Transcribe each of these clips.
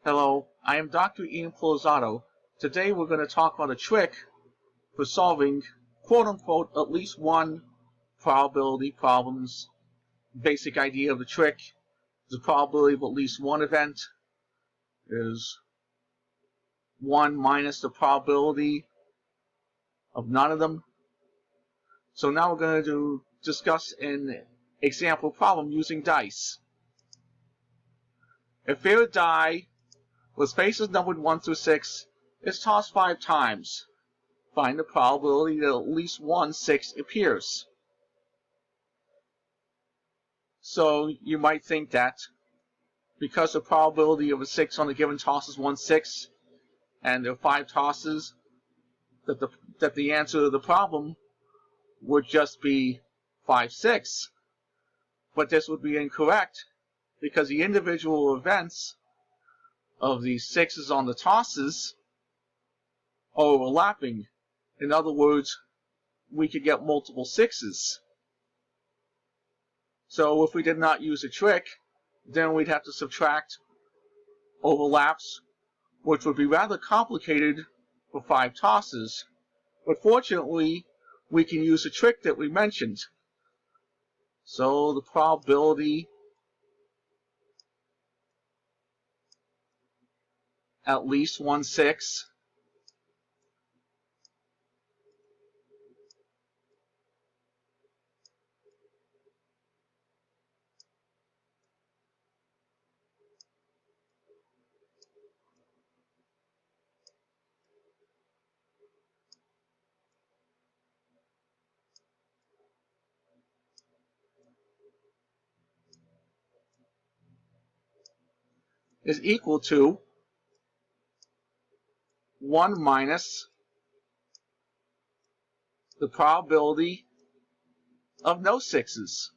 Hello, I am Dr. Ian Pulizzato. Today we're going to talk about a trick for solving quote-unquote at least one probability problems. Basic idea of the trick: the probability of at least one event is 1 minus the probability of none of them. So now we're going to discuss an example problem using dice. A fair die with faces numbered 1 through 6 is tossed 5 times. Find the probability that at least one 6 appears. So you might think that because the probability of a 6 on a given toss is 1/6, and there are 5 tosses, that the answer to the problem would just be 5/6. But this would be incorrect, because the individual events of the 6s on the tosses are overlapping. In other words, we could get multiple 6s. So if we did not use a trick, then we'd have to subtract overlaps, which would be rather complicated for 5 tosses. But fortunately, we can use a trick that we mentioned. So the probability at least 1/6 is equal to 1 minus the probability of no 6s.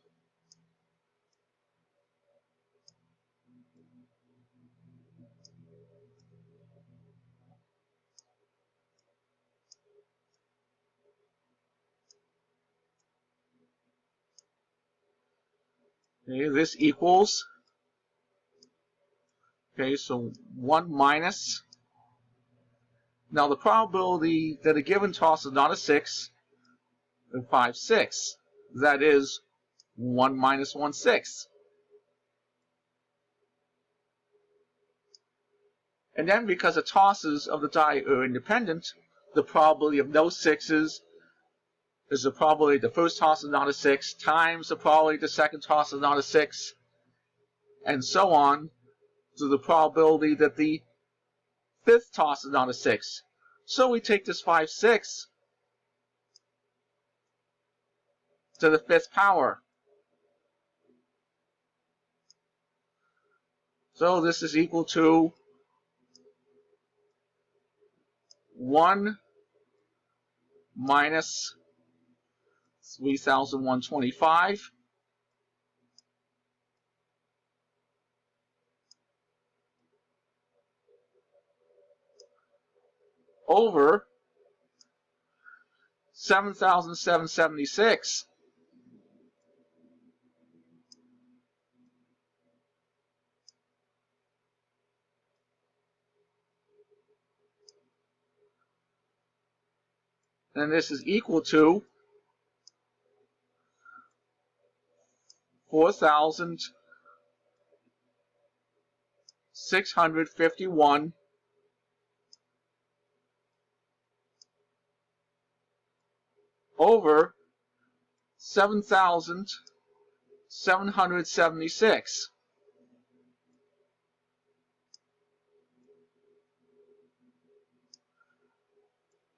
Okay, this equals, so 1 minus, now the probability that a given toss is not a 6 is 5/6. That is 1 minus 1/6. And then because the tosses of the die are independent, the probability of no 6s is the probability the first toss is not a 6 times the probability the second toss is not a 6, and so on to the probability that the fifth toss is not a 6. So we take this 5/6 to the 5th power. So this is equal to 1 minus 3,125 over 7,776. And this is equal to 4,651 over 7,776.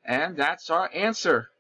And that's our answer.